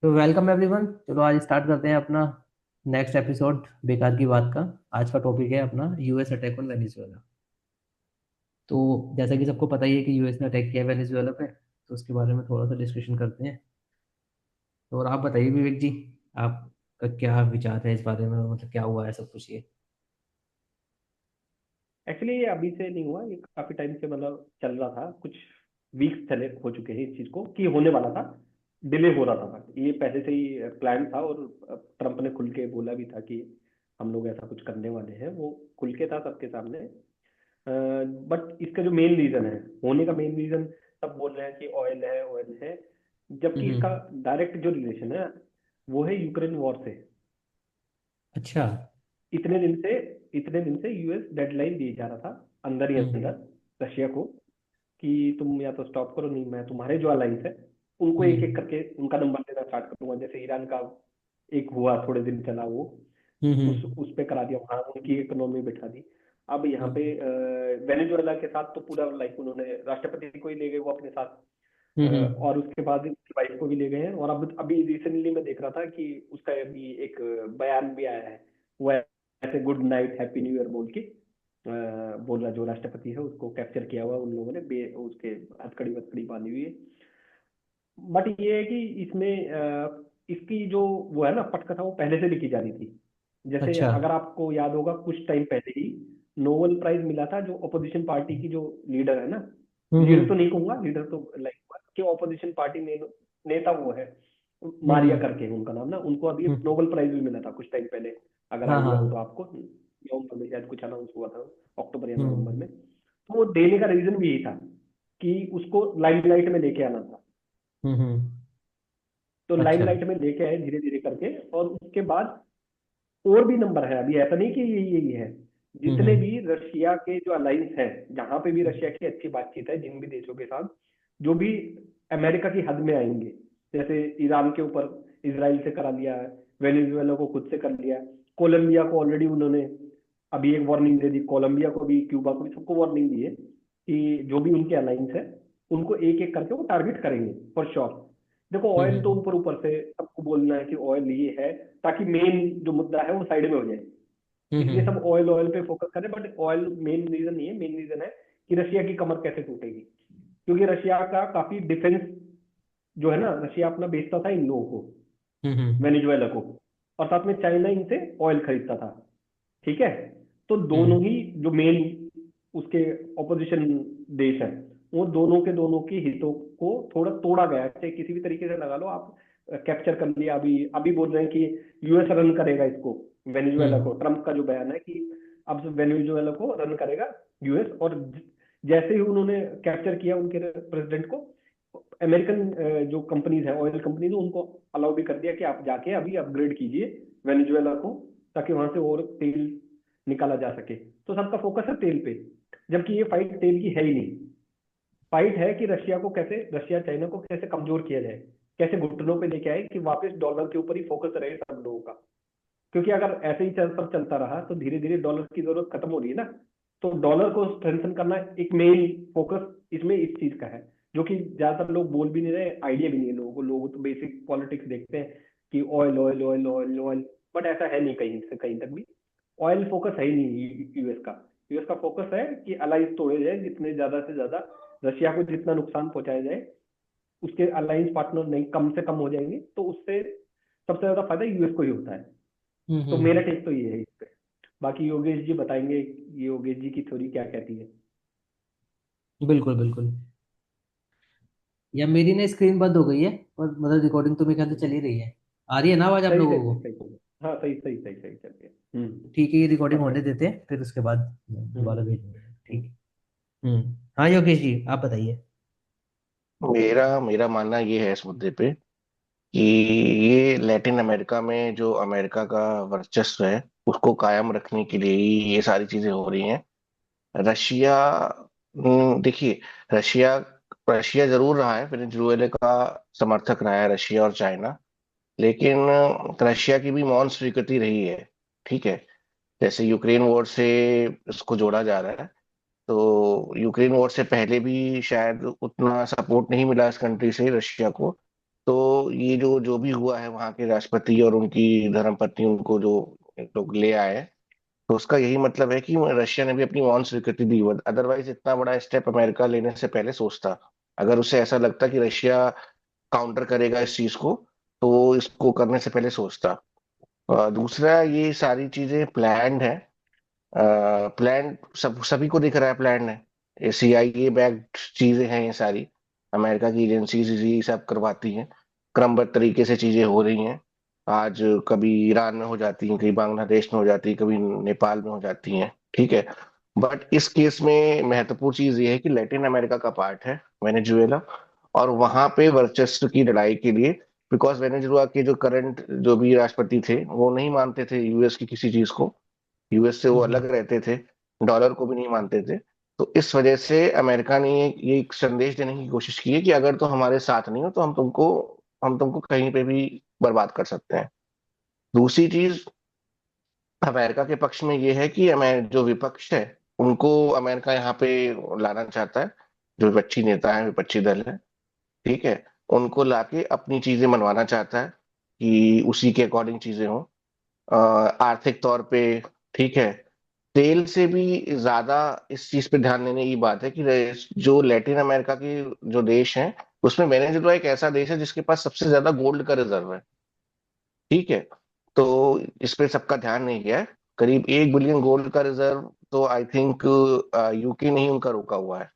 तो welcome everyone. चलो आज स्टार्ट करते हैं अपना नेक्स्ट एपिसोड बेकार की बात का। आज का टॉपिक है अपना यूएस अटैक ऑन वेनेजुएला। तो जैसा कि सबको पता ही है कि यूएस ने अटैक किया है वेनेजुएला पे, तो उसके बारे में थोड़ा सा डिस्कशन करते हैं। तो और आप बताइए विवेक जी, आपका क्या विचार है इस बारे में, मतलब क्या हुआ है सब कुछ ये। एक्चुअली ये अभी से नहीं हुआ, ये काफी टाइम से मतलब चल रहा था। कुछ वीक्स चले हो चुके हैं इस चीज को कि होने वाला था। डिले हो रहा था, ये पहले से ही प्लान था। और ट्रम्प ने खुल के बोला भी था कि हम लोग ऐसा कुछ करने वाले हैं, वो खुल के था सबके सामने। बट इसका जो मेन रीजन है, होने का मेन रीजन, सब बोल रहे हैं कि ऑयल है, ऑयल है। जबकि इसका हम्म। डायरेक्ट जो रिलेशन है वो है यूक्रेन वॉर से। अच्छा। इतने दिन से इतने दिन से यूएस डेडलाइन दिए जा रहा था अंदर ही हम्म। अंदर रशिया को कि तुम या तो स्टॉप करो, नहीं मैं तुम्हारे जो अलाइंस है उनको एक एक हम्म। करके उनका नंबर लेना स्टार्ट करूंगा। जैसे ईरान का एक हुआ, थोड़े दिन चला वो, हम्म। उस पे करा दिया, वहां उनकी इकोनॉमी बिठा दी। अब यहाँ पे हम्म। वेनेजुएला के साथ तो पूरा लाइक उन्होंने राष्ट्रपति को ही ले गए वो अपने साथ। हम्म। और उसके बाद उसकी वाइफ को भी ले गए हैं। और अब अभी रिसेंटली मैं देख रहा था कि उसका अभी एक बयान भी आया है। वो ऐसे good night happy new year बोल के बोल रहा, जो राष्ट्रपति है उसको कैप्चर किया हुआ उन लोगों ने, उसके हथकड़ी वथकड़ी बांधी हुई है। बट ये है कि इसमें इसकी जो वो है ना पटकथा, वो पहले से लिखी जा रही थी। जैसे अच्छा। अगर आपको याद होगा, कुछ टाइम पहले ही नोबेल प्राइज मिला था जो अपोजिशन पार्टी की जो लीडर है ना। लीडर तो हम्म। नहीं कहूंगा, लीडर तो लाइक कि अपोजिशन पार्टी नेता वो है, मारिया हम्म। करके उनका नाम ना। उनको अभी हम्म। नोबेल प्राइज भी मिला था कुछ टाइम पहले, अगर हाँ आइडिया हाँ। हो तो आपको। नवंबर में शायद कुछ अनाउंस हुआ था, अक्टूबर या नवंबर हम्म। में। तो वो देने का रीजन भी यही था कि उसको लाइमलाइट में लेके आना था। हम्म। तो अच्छा। लाइमलाइट में लेके आए धीरे धीरे करके। और उसके बाद और भी नंबर है, अभी ऐसा नहीं कि यही यही है। जितने हम्म। भी रशिया के जो अलाइंस है, जहां पे भी रशिया की अच्छी बातचीत है जिन भी देशों के साथ, जो भी अमेरिका की हद में आएंगे, जैसे ईरान के ऊपर इसराइल से करा लिया है, वेनेजुएला को खुद से कर लिया, कोलंबिया को ऑलरेडी उन्होंने अभी एक वार्निंग दे दी, कोलंबिया को भी, क्यूबा को भी, सबको वार्निंग दी है कि जो भी उनके अलाइंस है उनको एक एक करके वो टारगेट करेंगे फॉर श्योर। देखो ऑयल तो हम्म। ऊपर ऊपर से सबको बोलना है कि ऑयल ये है, ताकि मेन जो मुद्दा है वो साइड में हो जाए। इसलिए हम्म। सब ऑयल ऑयल पे फोकस करें, बट ऑयल मेन रीजन नहीं है। मेन रीजन है कि रशिया की कमर कैसे टूटेगी। क्योंकि रशिया का काफी डिफेंस जो है ना, रशिया अपना बेचता था इन लोगों को, हम्म। वेनेजुएला को। और साथ में चाइना इनसे ऑयल खरीदता था। ठीक है। तो दोनों हम्म। ही जो मेन उसके ऑपोजिशन देश हैं, वो दोनों के दोनों के हितों को थोड़ा तोड़ा गया है, चाहे किसी भी तरीके से लगा लो आप। कैप्चर कर लिया। अभी अभी बोल रहे हैं कि यूएस रन करेगा इसको, वेनेजुएला को। हम्म। ट्रम्प का जो बयान है कि अब वेनेजुएला को रन करेगा यूएस। और जैसे ही उन्होंने कैप्चर किया उनके प्रेसिडेंट को, अमेरिकन जो कंपनीज है, ऑयल कंपनीज, उनको अलाउ भी कर दिया कि आप जाके अभी अपग्रेड कीजिए वेनेजुएला को, ताकि वहां से और तेल निकाला जा सके। तो सबका फोकस है तेल पे, जबकि ये फाइट तेल की है ही नहीं। फाइट है कि रशिया को कैसे, रशिया चाइना को कैसे कमजोर किया जाए, कैसे घुटनों पे लेके आए कि वापस डॉलर के ऊपर ही फोकस रहे सब लोगों का। क्योंकि अगर ऐसे ही सब चलता रहा तो धीरे धीरे डॉलर की जरूरत खत्म हो रही है ना। तो डॉलर को स्ट्रेंथन करना एक मेन फोकस इसमें इस चीज का है, जो कि ज्यादातर लोग बोल भी नहीं रहे, आइडिया भी नहीं है लोगों को। लोग तो बेसिक पॉलिटिक्स देखते हैं कि oil oil oil oil oil. But ऐसा है नहीं कहीं से कहीं तक भी। ऑयल फोकस है ही नहीं यूएस का। यूएस का फोकस है कि अलाइंस तोड़े जाए जितने ज्यादा से ज्यादा, रशिया को जितना नुकसान पहुंचाया जाए, उसके अलायंस पार्टनर नहीं कम से कम हो जाएंगे, तो उससे सबसे ज्यादा फायदा यूएस को ही होता है। तो मेरा हम्म। टेक तो ये है इस पे। बाकी योगेश जी बताएंगे, योगेश जी की थ्योरी क्या कहती है। बिल्कुल बिल्कुल। या मेरी ना स्क्रीन बंद हो गई है, और मतलब रिकॉर्डिंग तो मेरे ख्याल से चल ही रही है। आ रही है ना आवाज आप सही लोगों सही को? सही सही। हाँ सही सही सही सही चल रही है। ठीक है, ये रिकॉर्डिंग होने परफेक्ट। देते हैं, फिर उसके बाद हम्म दोबारा भेजेंगे। हम्म। ठीक है। हाँ योगेश जी आप बताइए। हम्म मेरा मेरा मानना ये है इस मुद्दे पे कि ये लैटिन अमेरिका में जो अमेरिका का वर्चस्व है उसको कायम रखने के लिए ही ये सारी चीजें हो रही हैं। रशिया, देखिए, रशिया रशिया जरूर रहा है, वेनेजुएला का समर्थक रहा है रशिया और चाइना। लेकिन रशिया की भी मौन स्वीकृति रही है। ठीक है। जैसे यूक्रेन वॉर से इसको जोड़ा जा रहा है, तो यूक्रेन वॉर से पहले भी शायद उतना सपोर्ट नहीं मिला इस कंट्री से रशिया को। तो ये जो जो भी हुआ है, वहाँ के राष्ट्रपति और उनकी धर्मपत्नी उनको जो लोग ले आए, तो उसका यही मतलब है कि रशिया ने भी अपनी मौन स्वीकृति दी। अदरवाइज इतना बड़ा स्टेप अमेरिका लेने से पहले सोचता। अगर उसे ऐसा लगता कि रशिया काउंटर करेगा इस चीज को, तो इसको करने से पहले सोचता। दूसरा, ये सारी चीजें प्लान्ड है। प्लान सब सभी को दिख रहा है, प्लान है। ये CIA बैक्ड चीजें हैं ये सारी। अमेरिका की एजेंसीज ये सब करवाती हैं। क्रमबद्ध तरीके से चीजें हो रही हैं। आज कभी ईरान में हो जाती हैं, कभी बांग्लादेश में हो जाती है, कभी नेपाल में हो जाती हैं। ठीक है। बट इस केस में महत्वपूर्ण चीज ये है कि लैटिन अमेरिका का पार्ट है वेनेजुएला, और वहां पे वर्चस्व की लड़ाई के लिए, बिकॉज वेनेजुएला के जो करंट जो भी राष्ट्रपति थे वो नहीं मानते थे यूएस की किसी चीज को। यूएस से वो हम्म। अलग रहते थे, डॉलर को भी नहीं मानते थे। तो इस वजह से अमेरिका ने ये एक संदेश देने की कोशिश की है कि अगर तुम हमारे साथ नहीं हो तो हम तुमको कहीं पे भी बर्बाद कर सकते हैं। दूसरी चीज अमेरिका के पक्ष में ये है कि जो विपक्ष है उनको अमेरिका यहाँ पे लाना चाहता है। जो विपक्षी नेता है, विपक्षी दल है, ठीक है, उनको लाके अपनी चीजें मनवाना चाहता है कि उसी के अकॉर्डिंग चीजें हों। आर्थिक तौर पे, ठीक है, तेल से भी ज्यादा इस चीज पे ध्यान देने की बात है कि जो लैटिन अमेरिका के जो देश हैं, उसमें वेनेजुएला एक ऐसा देश है जिसके पास सबसे ज्यादा गोल्ड का रिजर्व है। ठीक है। तो इस पे सबका ध्यान नहीं गया है। करीब 1 बिलियन गोल्ड का रिजर्व तो आई थिंक यूके ने ही उनका रोका हुआ है,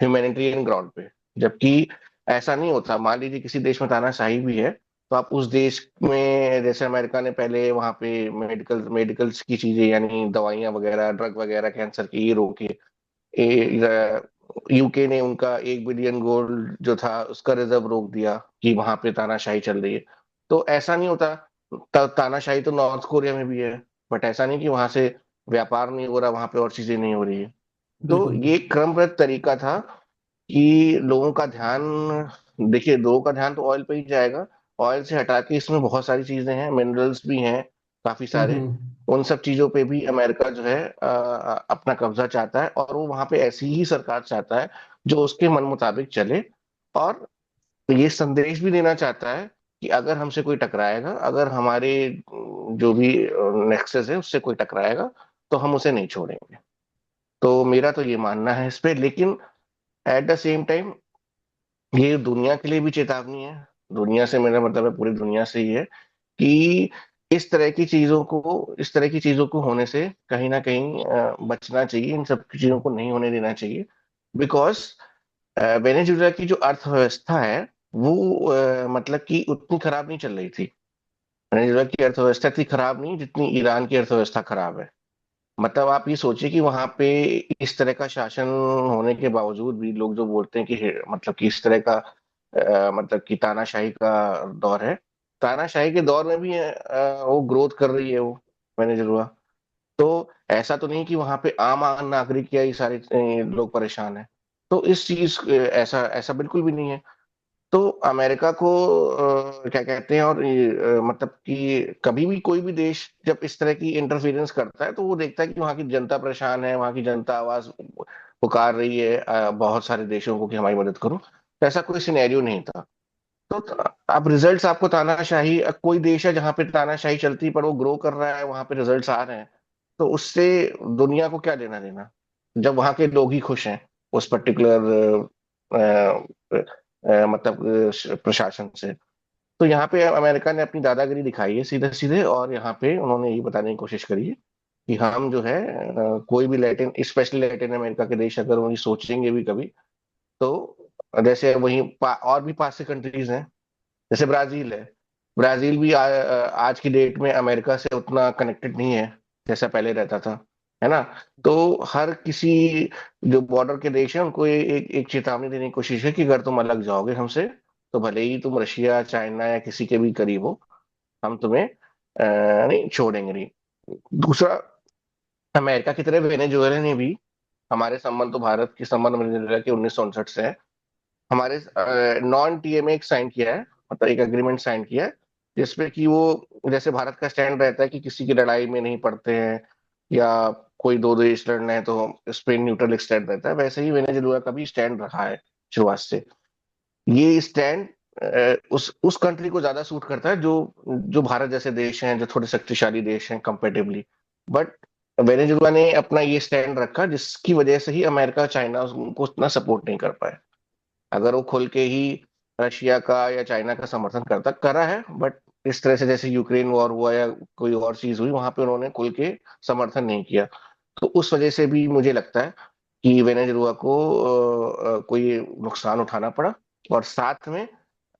ह्यूमैनिटेरियन ग्राउंड पे। जबकि ऐसा नहीं होता। मान लीजिए किसी देश में तानाशाही भी है, तो आप उस देश में, जैसे अमेरिका ने पहले वहां पे मेडिकल्स की चीजें, यानी दवाइयां वगैरह, ड्रग वगैरह, कैंसर की, ये रोके। यूके ने उनका 1 बिलियन गोल्ड जो था उसका रिजर्व रोक दिया कि वहां पे तानाशाही चल रही है। तो ऐसा नहीं होता। तानाशाही तो नॉर्थ कोरिया में भी है, बट ऐसा नहीं कि वहां से व्यापार नहीं हो रहा, वहां पे और चीजें नहीं हो रही है। तो बिल्कुल ये बिल्कुल। क्रमबद्ध तरीका था कि लोगों का ध्यान, देखिए लोगों का ध्यान तो ऑयल पे ही जाएगा। ऑयल से हटा के इसमें बहुत सारी चीजें हैं, मिनरल्स भी हैं काफी सारे। हम्म। उन सब चीजों पे भी अमेरिका जो है अपना कब्जा चाहता है, और वो वहां पे ऐसी ही सरकार चाहता है जो उसके मन मुताबिक चले। और ये संदेश भी देना चाहता है कि अगर हमसे कोई टकराएगा, अगर हमारे जो भी नेक्सस है उससे कोई टकराएगा, तो हम उसे नहीं छोड़ेंगे। तो मेरा तो ये मानना है इस पे। लेकिन एट द सेम टाइम ये दुनिया के लिए भी चेतावनी है। दुनिया से मेरा मतलब है पूरी दुनिया से ही है कि इस तरह की चीजों को होने से कहीं ना कहीं बचना चाहिए। इन सब चीजों को नहीं होने देना चाहिए। बिकॉज वेनेजुएला की जो अर्थव्यवस्था है वो मतलब कि उतनी खराब नहीं चल रही थी। वेनेजुएला की अर्थव्यवस्था इतनी खराब नहीं जितनी ईरान की अर्थव्यवस्था खराब है। मतलब आप ये सोचिए कि वहां पे इस तरह का शासन होने के बावजूद भी लोग जो बोलते हैं कि मतलब कि इस तरह का मतलब कि तानाशाही का दौर है। तानाशाही के दौर में भी वो ग्रोथ कर रही है वो वेनेजुएला। तो ऐसा तो नहीं कि वहां पे आम नागरिक या ये सारे लोग परेशान हैं। तो इस चीज ऐसा ऐसा बिल्कुल भी नहीं है। तो अमेरिका को क्या कहते हैं, और मतलब कि कभी भी कोई भी देश जब इस तरह की इंटरफेरेंस करता है तो वो देखता है कि वहाँ की जनता परेशान है, वहाँ की जनता आवाज पुकार रही है बहुत सारे देशों को कि हमारी मदद करो। तो ऐसा कोई सिनेरियो नहीं था। तो अब रिजल्ट्स आपको तानाशाही, कोई देश है जहाँ पे तानाशाही चलती है पर वो ग्रो कर रहा है, वहां पे रिजल्ट्स आ रहे हैं, तो उससे दुनिया को क्या लेना देना, जब वहां के लोग ही खुश हैं उस पर्टिकुलर मतलब प्रशासन से। तो यहाँ पे अमेरिका ने अपनी दादागिरी दिखाई है सीधे सीधे, और यहाँ पे उन्होंने ये बताने की कोशिश करी है कि हम जो है कोई भी लैटिन, स्पेशली लैटिन अमेरिका के देश अगर वही सोचेंगे भी कभी, तो जैसे और भी पास से कंट्रीज हैं, जैसे ब्राजील है। ब्राजील भी आज की डेट में अमेरिका से उतना कनेक्टेड नहीं है जैसा पहले रहता था, है ना। तो हर किसी जो बॉर्डर के देश है उनको एक चेतावनी देने की कोशिश है कि अगर तुम अलग जाओगे हमसे, तो भले ही तुम रशिया, चाइना या किसी के भी करीब हो, हम तुम्हें नहीं छोड़ेंगे नहीं। दूसरा, अमेरिका की तरह वेनेजुएला ने भी, हमारे संबंध तो भारत के संबंध वेनेजुएला के 1969 से है। हमारे नॉन टीएमए एक साइन किया है, मतलब एक एग्रीमेंट साइन किया है, जिसपे कि वो, जैसे भारत का स्टैंड रहता है कि किसी की लड़ाई में नहीं पड़ते हैं, या कोई दो देश लड़ना है तो स्पेन न्यूट्रल स्टैंड रहता है, वैसे ही वेनेजुएला का भी स्टैंड रहा है शुरुआत से। ये स्टैंड उस कंट्री को ज्यादा सूट करता है, जो जो भारत जैसे देश हैं, जो थोड़े शक्तिशाली देश हैं कंपेरेटिवली। बट वेनेजुएला ने अपना ये स्टैंड रखा, जिसकी वजह से ही अमेरिका चाइना उनको उतना सपोर्ट नहीं कर पाए। अगर वो खुल के ही रशिया का या चाइना का समर्थन करता करा है, बट इस तरह से जैसे यूक्रेन वॉर हुआ या कोई और चीज हुई, वहां पे उन्होंने खुल के समर्थन नहीं किया। तो उस वजह से भी मुझे लगता है कि वेनेजुएला को कोई नुकसान उठाना पड़ा। और साथ में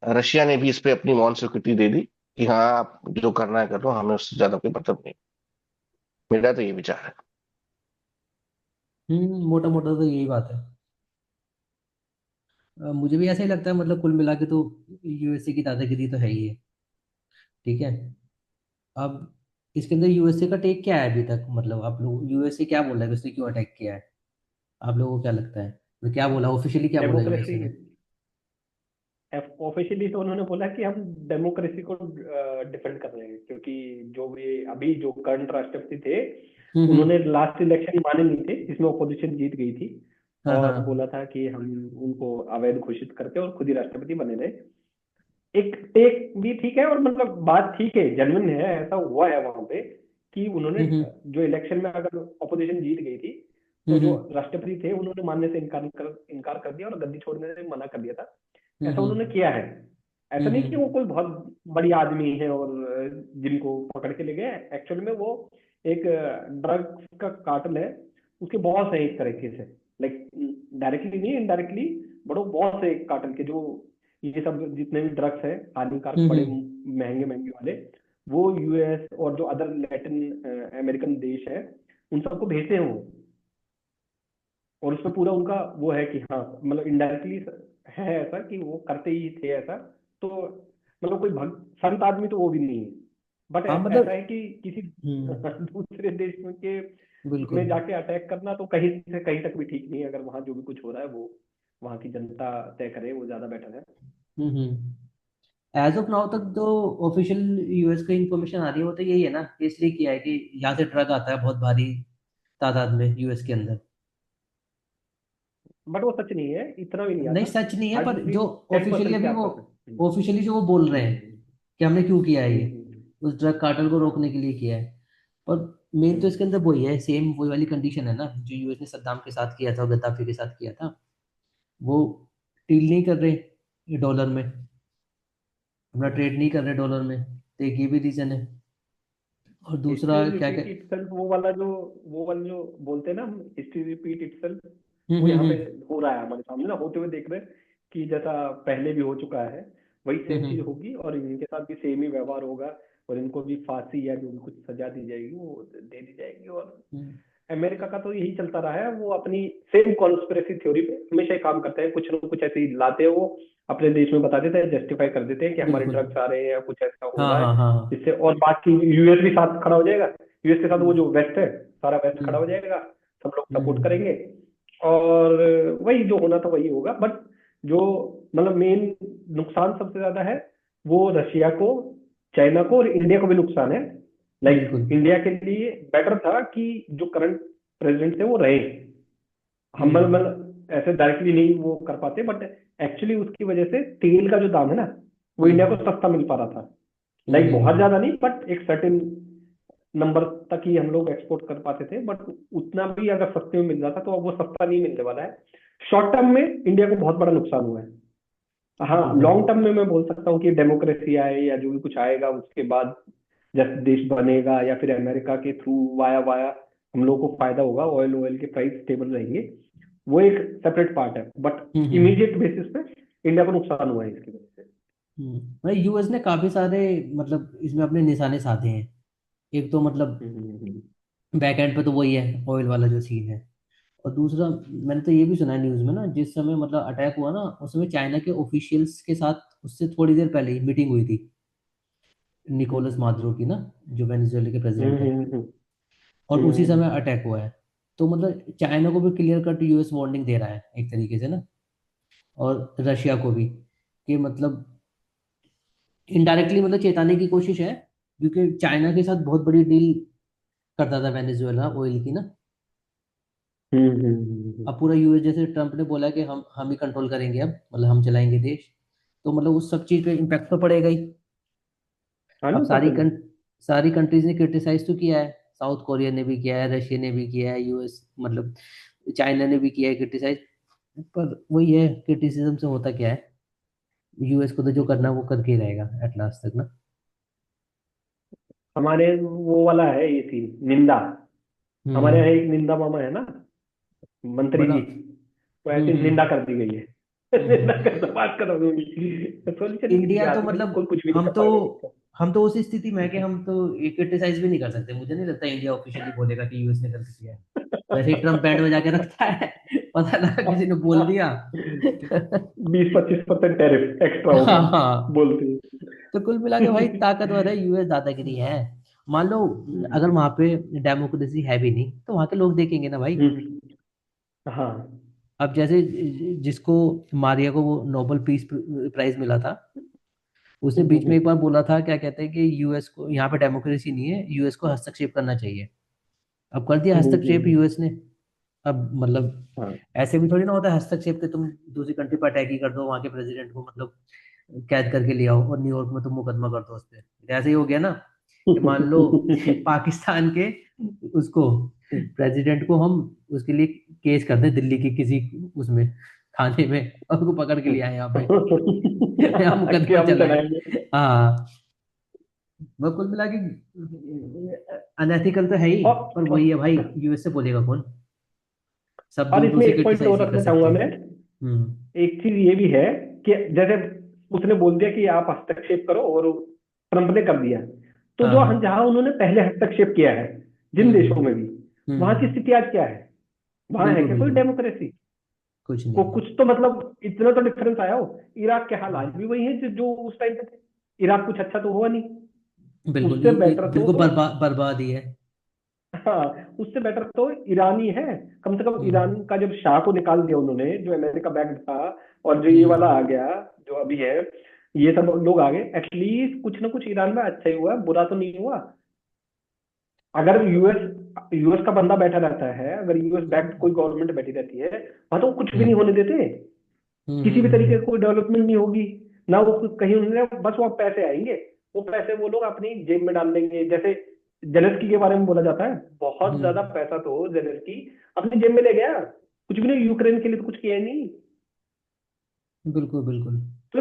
रशिया ने भी इस पे अपनी मौन स्वीकृति दे दी कि हाँ, आप जो करना है कर लो, हमें उससे ज्यादा कोई मतलब नहीं। मेरा तो ये विचार है। मोटा मोटा तो यही बात है। मुझे भी ऐसा ही लगता है, मतलब कुल मिला के तो यूएसए की दादागिरी तो है ही है। ठीक है। अब इसके अंदर यूएसए का टेक क्या है अभी तक, मतलब आप लोग, यूएसए क्या बोल रहा है कि उसने क्यों अटैक किया है? आप लोगों को क्या लगता है, तो क्या बोला ऑफिशियली, क्या बोला डेमोक्रेसी, यूएसए ने? ऑफिशियली तो उन्होंने बोला कि हम डेमोक्रेसी को डिफेंड कर रहे हैं, क्योंकि जो भी अभी जो करंट राष्ट्रपति थे, उन्होंने हम्म। लास्ट इलेक्शन माने नहीं थे जिसमें अपोजिशन जीत गई थी, हाँ हाँ। और बोला था कि हम उनको अवैध घोषित करते और खुद ही राष्ट्रपति बने रहे। एक टेक भी ठीक है, और मतलब बात ठीक है, जेन्युइन है, ऐसा हुआ है वहां पे कि उन्होंने हम्म जो इलेक्शन में अगर अपोजिशन जीत गई थी, तो जो हम्म राष्ट्रपति थे उन्होंने मानने से इनकार कर दिया और गद्दी छोड़ने से मना कर दिया था। हम्म ऐसा उन्होंने हम्म किया है। ऐसा नहीं कि हम्म वो कोई बहुत बड़ी आदमी है और जिनको पकड़ के ले गए। एक्चुअल में वो एक ड्रग्स का कार्टल है, उसके बॉस है एक तरीके से, लाइक डायरेक्टली नहीं, इनडायरेक्टली, बट वो बॉस है एक कार्टल के, जो ये सब जितने भी ड्रग्स है हानिकारक बड़े हम्म महंगे महंगे वाले, वो यूएस और जो अदर लैटिन अमेरिकन देश है, उन सबको भेजते हैं वो। और उसमें पूरा उनका वो है कि हाँ, मतलब इनडायरेक्टली है ऐसा कि वो करते ही थे ऐसा। तो मतलब कोई संत आदमी तो वो भी नहीं है, बट हाँ ऐसा मतलब। है कि किसी हम्म। दूसरे देश में के बिल्कुल। में जाके अटैक करना तो कहीं से कहीं तक भी ठीक नहीं है। अगर वहां जो भी कुछ हो रहा है वो वहां की जनता तय करे, वो ज्यादा बेटर है। एज ऑफ नाउ तक जो ऑफिशियल यूएस का इंफॉर्मेशन आ रही है वो तो यही है ना, कि इसलिए किया है कि यहाँ से ट्रक आता है बहुत भारी तादाद में यूएस के अंदर। बट वो सच नहीं है, इतना भी नहीं नहीं आता। सच नहीं है, पर हार्डली जो 10% ऑफिशियली के अभी वो, आसपास है। ऑफिशियली जो वो बोल रहे हैं कि हमने क्यों किया है ये, हम्म, उस ड्रग कार्टल को रोकने के लिए किया है। पर मेन तो हम्म, इसके अंदर वही है, सेम वही वाली कंडीशन है ना जो यूएस ने सद्दाम के साथ किया था और गद्दाफी के साथ किया था। वो डील नहीं कर रहे डॉलर में, अपना ट्रेड नहीं कर रहे डॉलर में, तो एक ये भी रीजन है। और दूसरा हिस्ट्री क्या क्या। रिपीट इटसेल्फ, वो वाला जो बोलते हैं ना, हिस्ट्री रिपीट इटसेल्फ, वो यहाँ पे हम्म। हो रहा है हमारे सामने ना, होते हुए देख रहे हैं कि जैसा पहले भी हो चुका है, वही सेम चीज हम्म होगी और इनके साथ भी सेम ही व्यवहार होगा। और इनको भी फांसी या जो भी कुछ सजा दी जाएगी वो दे दी जाएगी। और हम्म अमेरिका का तो यही चलता रहा है, वो अपनी सेम कॉन्स्पिरेसी थ्योरी पे हमेशा ही काम करते हैं, कुछ ना कुछ ऐसे ही लाते हैं वो, अपने देश में बता देते हैं, जस्टिफाई कर देते हैं कि हमारे बिल्कुल। ड्रग्स आ रहे हैं या कुछ ऐसा हो हाँ रहा हाँ है हाँ हाँ। जिससे, और बाकी यूएस भी साथ खड़ा हो जाएगा। यूएस के साथ वो हम्म जो वेस्ट है, सारा वेस्ट खड़ा हो हम्म जाएगा, सब लोग सपोर्ट हम्म करेंगे, और वही जो होना था वही होगा। बट जो मतलब मेन नुकसान सबसे ज्यादा है वो रशिया को, चाइना को और इंडिया को भी नुकसान है। बिल्कुल। लाइक इंडिया के लिए बेटर था कि जो करंट प्रेसिडेंट थे वो रहे। हम हम्म मतलब ऐसे डायरेक्टली नहीं वो कर पाते, बट एक्चुअली उसकी वजह से तेल का जो दाम है ना, वो इंडिया को हम्म सस्ता मिल पा रहा था। लाइक बहुत हम्म ज्यादा नहीं, बट एक सर्टेन नंबर तक ही हम लोग एक्सपोर्ट कर पाते थे, बट उतना भी अगर सस्ते में मिल जाता तो अब वो सस्ता नहीं मिलने वाला है। शॉर्ट टर्म में इंडिया को बहुत बड़ा नुकसान हुआ है। हाँ, बिल्कुल। लॉन्ग टर्म में मैं बोल सकता हूँ कि डेमोक्रेसी आए या जो भी कुछ आएगा उसके बाद, जैसे देश बनेगा या फिर अमेरिका के थ्रू वाया वाया हम लोग को फायदा होगा, ऑयल ऑयल के प्राइस स्टेबल रहेंगे, वो एक सेपरेट पार्ट है। But hmm. इमीडिएट बेसिस पे इंडिया को नुकसान हुआ है इसकी वजह से। भाई यूएस ने काफी सारे, मतलब इसमें अपने निशाने साधे हैं। एक तो मतलब हम्म, बैक एंड पे तो वही है, ऑयल वाला जो सीन है। और दूसरा, मैंने तो ये भी सुना है न्यूज़ में ना, जिस समय मतलब अटैक हुआ ना, उस समय चाइना के ऑफिशियल्स के साथ उससे थोड़ी देर पहले ही मीटिंग हुई थी, निकोलस मादुरो की ना, जो वेनेजुएला के हम्म, प्रेसिडेंट है। हम्म, हम्म, और उसी हम्म, समय अटैक हुआ है। तो मतलब चाइना को भी क्लियर कट यूएस वार्निंग दे रहा है एक तरीके से ना, और रशिया को भी, कि मतलब इनडायरेक्टली मतलब चेताने की कोशिश है, क्योंकि चाइना के साथ बहुत बड़ी डील करता था वेनेजुएला ऑयल की ना। हम्म, अब पूरा यूएस, जैसे ट्रम्प ने बोला कि हम ही कंट्रोल करेंगे, अब मतलब हम चलाएंगे देश। तो मतलब उस सब चीज पे इम्पैक्ट तो पड़ेगा ही। हाँ अब ना, टोटली। सारी कंट्रीज ने क्रिटिसाइज तो किया है, साउथ कोरिया ने भी किया है, रशिया ने भी किया है, यूएस मतलब चाइना ने भी किया है क्रिटिसाइज। पर वही है, क्रिटिसिज्म से होता क्या है, यूएस को तो जो करना है वो करके ही रहेगा एट लास्ट तक ना। हमारे वो वाला है ये सीन, निंदा। हमारे यहाँ हम्म। एक निंदा मामा है ना, मंत्री बना। जी, वो ऐसे निंदा हम्म। कर दी गई है। निंदा हम्म। कर दो, बात कर दूंगी। सोल्यूशन नहीं इंडिया दिया तो आज भी, मतलब कोई कुछ भी नहीं हम कर तो पाएगा इसका। हम तो उसी स्थिति में है कि हम तो ये क्रिटिसाइज भी नहीं कर सकते। मुझे नहीं लगता इंडिया ऑफिशियली बोलेगा कि यूएस ने गलत किया है। वैसे ही ट्रम्प बैंड में जाके रखता है, पता लगा किसी ने बोल दिया। 20-25% टैरिफ एक्स्ट्रा हो गया, हाँ। बोलते हैं। तो कुल मिला के भाई ताकतवर है यूएस, दादागिरी है। मान लो अगर वहां पे डेमोक्रेसी है भी नहीं तो वहां के लोग देखेंगे ना भाई। हम्म, हाँ। अब जैसे जिसको मारिया को वो नोबेल पीस प्राइज मिला था, उसने बीच में एक बार बोला था, क्या कहते हैं कि यूएस को यहाँ पे डेमोक्रेसी नहीं है, यूएस को हस्तक्षेप करना चाहिए। अब कर दिया हस्तक्षेप हम्म, यूएस ने। अब मतलब हाँ। ऐसे भी थोड़ी ना होता है हस्तक्षेप के तुम दूसरी कंट्री पर अटैक ही कर दो, वहां के प्रेसिडेंट को मतलब कैद करके ले आओ और न्यूयॉर्क में तुम मुकदमा कर दो उस पर। ऐसे ही हो गया ना कि मान लो पाकिस्तान के उसको प्रेसिडेंट को हम उसके लिए केस कर दें दिल्ली की किसी उसमें थाने में, और उसको पकड़ के ले आए यहाँ पे। यहाँ कि मुकदमा हम चलाए। चलाएंगे। हाँ। वो कुल मिला के अनएथिकल तो है ही। और पर वही है भाई, यूएस से बोलेगा कौन, सब और दूर दूर इसमें से एक पॉइंट क्रिटिसाइज और ही कर रखना सकते चाहूंगा मैं। हैं। हम्म। एक चीज ये भी है कि जैसे उसने बोल दिया कि आप हस्तक्षेप करो, और ट्रंप ने कर दिया, तो जो हम हाँ। जहां उन्होंने पहले हस्तक्षेप किया है, जिन हम्म। देशों में भी, वहां की हम्म। स्थिति आज क्या है? वहां है बिल्कुल क्या कोई बिल्कुल। डेमोक्रेसी? कुछ को नहीं है। कुछ तो मतलब इतना तो डिफरेंस आया हो। इराक के हाल आज हम्म। भी वही है जो उस टाइम पे थे। इराक कुछ अच्छा तो हुआ नहीं। बिल्कुल उससे बेटर तो बिल्कुल बर्बाद ही है। हाँ, उससे बेटर तो ईरान ही है। कम से कम ईरान हम्म। का जब शाह को निकाल दिया उन्होंने, जो अमेरिका बैक्ड था, और जो ये वाला हम्म। आ गया, जो अभी है, ये सब लोग आ गए, एटलीस्ट कुछ ना कुछ ईरान में अच्छा ही हुआ, बुरा तो नहीं हुआ। अगर यूएस यूएस का बंदा बैठा रहता है, अगर यूएस बैक्ड कोई गवर्नमेंट बैठी रहती है, वहां तो कुछ भी नहीं हम्म। होने देते। हम्म। किसी भी तरीके हम्म। की कोई डेवलपमेंट नहीं होगी ना, वो कहीं उन्होंने, बस वो पैसे आएंगे, वो पैसे वो लोग अपनी जेब में डाल देंगे। जैसे जेलेंस्की के बारे में बोला जाता है, बहुत ज्यादा हम्म। पैसा तो जेलेंस्की अपनी जेब में ले गया, कुछ भी नहीं, यूक्रेन के लिए तो कुछ किया ही नहीं। बिल्कुल बिल्कुल। तो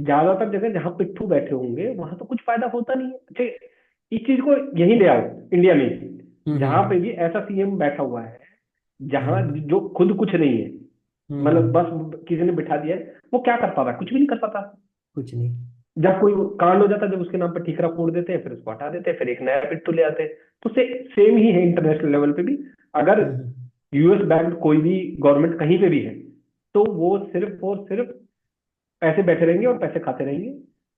ज्यादातर जगह जहां पिट्ठू बैठे होंगे वहां तो कुछ फायदा होता नहीं है। अच्छा, इस चीज को यहीं ले आओ, इंडिया में ही। जहां हम्म। पे भी ऐसा सीएम बैठा हुआ है, जहां हम्म। जो खुद कुछ नहीं है, मतलब हम्म। बस किसी ने बिठा दिया है, वो क्या कर पाता? कुछ भी नहीं कर पाता। कुछ नहीं। जब कोई कांड हो जाता है, जब उसके नाम पर ठीकरा फोड़ देते हैं, फिर उसको हटा देते हैं, फिर एक नया पिट्ठू ले आते हैं। तो सेम ही है इंटरनेशनल लेवल पे भी। अगर हम्म। यूएस बैंक्ड कोई भी गवर्नमेंट कहीं पे भी है, तो वो सिर्फ और सिर्फ पैसे बैठे रहेंगे और पैसे खाते रहेंगे,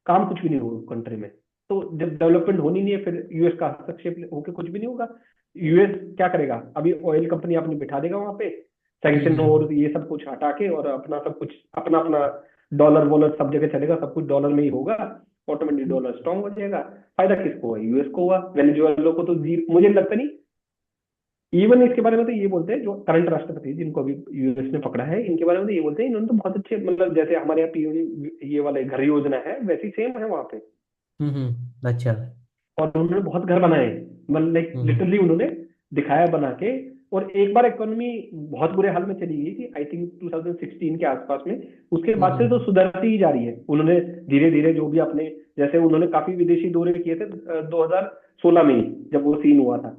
काम कुछ भी नहीं होगा कंट्री में। तो जब डेवलपमेंट होनी नहीं है, फिर यूएस का हस्तक्षेप होकर कुछ भी नहीं होगा। यूएस क्या करेगा? अभी ऑयल कंपनी अपनी बिठा देगा वहां पे, सैंक्शन हम्म। और ये सब कुछ हटा के, और अपना सब कुछ, अपना अपना डॉलर वॉलर सब जगह चलेगा, सब कुछ डॉलर में ही होगा, ऑटोमेटिक डॉलर स्ट्रांग हो जाएगा। फायदा किसको हुआ? यूएस को हुआ। वेनेजुएला को तो मुझे नहीं लगता नहीं। इवन इसके बारे में तो ये बोलते हैं, जो करंट राष्ट्रपति जिनको अभी यूएस ने पकड़ा है, इनके बारे में तो ये बोलते हैं, इन्होंने तो बहुत अच्छे, मतलब जैसे हमारे यहाँ पीएम ये वाले घर योजना है, वैसी सेम है वहां पे। अच्छा। और उन्होंने बहुत घर बनाए हैं, मतलब लाइक हम्म। लिटरली उन्होंने दिखाया बना के। और एक बार इकोनॉमी बहुत बुरे हाल में चली गई थी, आई थिंक 2016 के आसपास में। उसके बाद से तो हम्म। सुधरती ही जा रही है। उन्होंने धीरे धीरे जो भी अपने, जैसे उन्होंने काफी विदेशी दौरे किए थे 2016 में ही, जब वो सीन हुआ था,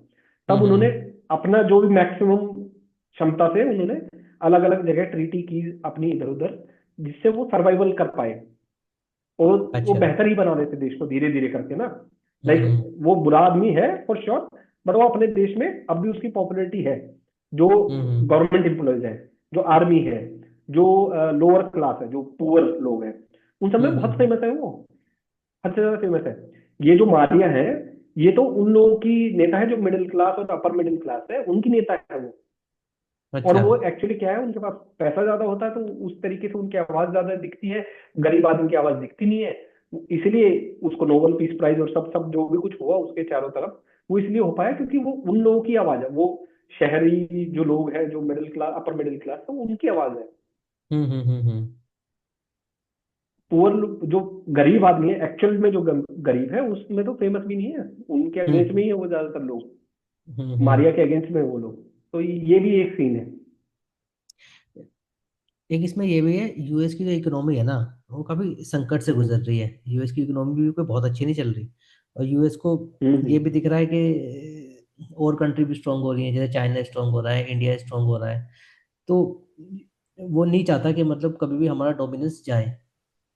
तब उन्होंने हम्म। अपना जो भी मैक्सिमम क्षमता से उन्होंने अलग अलग जगह ट्रीटी की अपनी इधर उधर, जिससे वो सर्वाइवल कर पाए। और वो अच्छा। बेहतर ही बना देते देश को धीरे धीरे करके ना। लाइक हम्म। वो बुरा आदमी है फॉर श्योर, बट वो अपने देश में अब भी उसकी पॉपुलैरिटी है। जो हम्म। गवर्नमेंट एम्प्लॉयज है, जो आर्मी है, जो लोअर क्लास है, जो पुअर लोग हैं, उन सब में बहुत हम्म। फेमस है वो, हद से ज्यादा फेमस है। ये जो मारिया है, ये तो उन लोगों की नेता है जो मिडिल क्लास और अपर मिडिल क्लास है, उनकी नेता है वो। और अच्छा। वो एक्चुअली क्या है, उनके पास पैसा ज्यादा होता है, तो उस तरीके से उनकी आवाज ज्यादा दिखती है। गरीब आदमी की आवाज दिखती नहीं है। इसलिए उसको नोबेल पीस प्राइज और सब सब जो भी कुछ हुआ उसके चारों तरफ, वो इसलिए हो पाया क्योंकि वो उन लोगों की आवाज है। वो शहरी जो लोग हैं, जो middle class upper middle class है, वो उनकी आवाज है। हम्म। पुअर, जो गरीब आदमी है एक्चुअल में, जो गरीब है उसमें तो फेमस भी नहीं है, उनके अगेंस्ट में हम्म ही है वो ज्यादातर लोग, हम्म। मारिया के अगेंस्ट में है वो लोग। तो ये भी एक सीन है। एक इसमें ये भी है, यूएस की जो इकोनॉमी है ना, वो काफी संकट से गुजर हम्म रही है। यूएस की इकोनॉमी भी कोई बहुत अच्छी नहीं चल रही। और यूएस को ये हम्म। भी दिख रहा है कि और कंट्री भी स्ट्रांग हो रही है, जैसे चाइना स्ट्रांग हो रहा है, इंडिया स्ट्रांग हो रहा है। तो वो नहीं चाहता कि मतलब कभी भी हमारा डोमिनेंस जाए।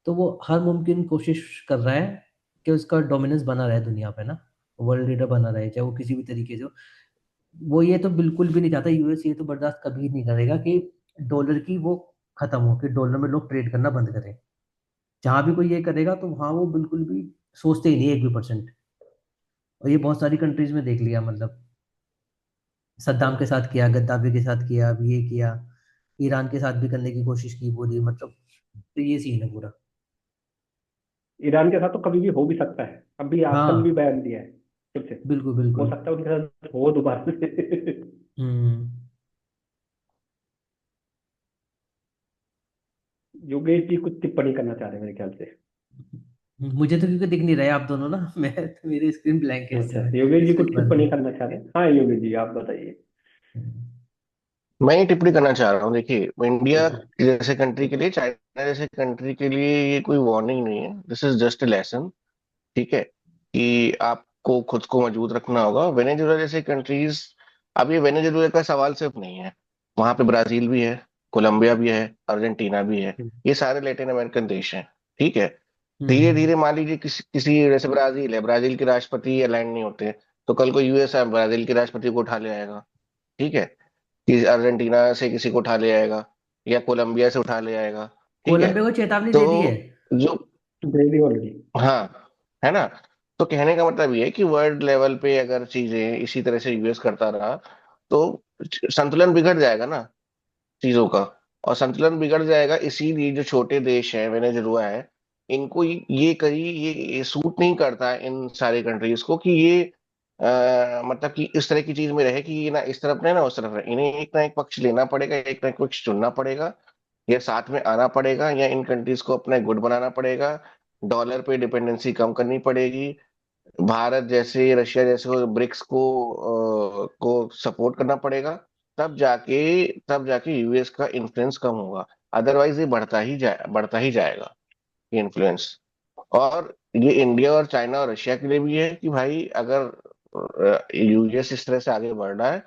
तो वो हर मुमकिन कोशिश कर रहा है कि उसका डोमिनेंस बना रहे दुनिया पे ना, वर्ल्ड लीडर बना रहे, चाहे वो किसी भी तरीके से हो। वो ये तो बिल्कुल भी नहीं चाहता, यूएस ये तो बर्दाश्त कभी नहीं करेगा कि डॉलर की वो खत्म हो, कि डॉलर में लोग ट्रेड करना बंद करें। जहां भी कोई ये करेगा तो वहां वो बिल्कुल भी सोचते ही नहीं एक भी परसेंट। और ये बहुत सारी कंट्रीज में देख लिया, मतलब सद्दाम के साथ किया, गद्दाफी के साथ किया, अभी ये किया, ईरान के साथ भी करने की कोशिश की पूरी, मतलब तो ये सीन है पूरा। ईरान के साथ तो कभी भी हो भी सकता है, अभी आजकल भी हाँ बयान दिया है फिर से, बिल्कुल हो बिल्कुल। सकता है उनके साथ हो दोबारा से। हम्म। योगेश जी कुछ टिप्पणी करना चाह रहे हैं मेरे ख्याल से। मुझे तो क्योंकि दिख नहीं रहे आप दोनों ना, मैं तो मेरी स्क्रीन ब्लैंक है इस अच्छा, समय, योगेश जी स्क्रीन कुछ बंद है। टिप्पणी करना चाह रहे हैं, हाँ योगेश जी आप बताइए। मैं ये टिप्पणी करना चाह रहा हूँ, देखिए इंडिया बिल्कुल। जैसे कंट्री के लिए, चाइना जैसे कंट्री के लिए ये कोई वार्निंग नहीं है, this is just a lesson. ठीक है, कि आपको खुद को मजबूत रखना होगा। वेनेजुएला जैसे कंट्रीज, अब ये वेनेजुएला का सवाल सिर्फ नहीं है, वहां पे ब्राजील भी है, कोलंबिया भी है, अर्जेंटीना भी है, ये सारे लैटिन अमेरिकन देश हैं। ठीक है, धीरे हम्म। धीरे मान लीजिए किसी किसी जैसे ब्राजील है, ब्राजील के राष्ट्रपति अलाइन नहीं होते, तो कल को यूएस है, ब्राजील के राष्ट्रपति को उठा ले आएगा। ठीक है, कि अर्जेंटीना से किसी को उठा ले आएगा, या कोलंबिया से उठा ले आएगा। ठीक है, कोलंबिया को चेतावनी तो दे दी है। जो, दे दी ऑलरेडी। हाँ, है ना, तो कहने का मतलब ये है कि वर्ल्ड लेवल पे अगर चीजें इसी तरह से यूएस करता रहा तो संतुलन बिगड़ जाएगा ना चीजों का। और संतुलन बिगड़ जाएगा, इसीलिए जो छोटे देश हैं, वेनेजुएला है, इनको ये करी, ये सूट नहीं करता है इन सारे कंट्रीज को कि ये मतलब कि इस तरह की चीज में रहे कि ये ना इस तरफ रहे ना उस तरफ रहे। इन्हें एक ना एक पक्ष लेना पड़ेगा, एक ना एक पक्ष चुनना पड़ेगा, या साथ में आना पड़ेगा, या इन कंट्रीज को अपना गुड बनाना पड़ेगा। डॉलर पे डिपेंडेंसी कम करनी पड़ेगी, भारत जैसे, रशिया जैसे ब्रिक्स को सपोर्ट करना पड़ेगा। तब जाके यूएस का इन्फ्लुएंस कम होगा। अदरवाइज ये बढ़ता ही जाएगा, ये इन्फ्लुएंस। और ये इंडिया और चाइना और रशिया के लिए भी है कि भाई अगर यूएस इस तरह से आगे बढ़ रहा है,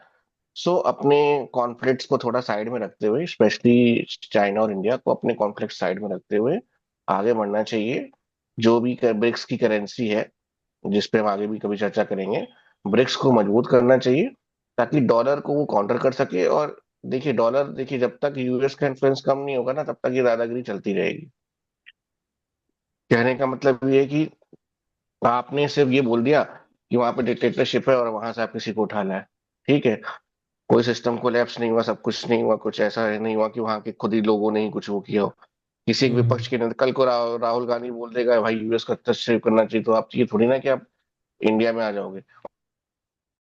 सो अपने कॉन्फ्लिक्ट्स को थोड़ा साइड में रखते हुए, स्पेशली चाइना और इंडिया को अपने कॉन्फ्लिक्ट साइड में रखते हुए आगे बढ़ना चाहिए। जो भी ब्रिक्स की करेंसी है, जिस पे हम आगे भी कभी चर्चा करेंगे, ब्रिक्स को मजबूत करना चाहिए ताकि डॉलर को वो काउंटर कर सके। और देखिए डॉलर, देखिए जब तक यूएस का इन्फ्लुएंस कम नहीं होगा ना, तब तक ये दादागिरी चलती रहेगी। कहने का मतलब ये है कि आपने सिर्फ ये बोल दिया कि वहां पे डिक्टेटरशिप है और वहां से आप किसी को उठा लाए, ठीक है, कोई सिस्टम कोलैप्स नहीं हुआ, सब कुछ नहीं हुआ, कुछ ऐसा नहीं हुआ कि वहां के खुद ही लोगों ने ही कुछ वो किया हो। किसी एक हम्म। विपक्ष के कल को राहुल गांधी बोल देगा भाई यूएस को हस्तक्षेप करना चाहिए, तो आप ये थोड़ी ना कि आप इंडिया में आ जाओगे।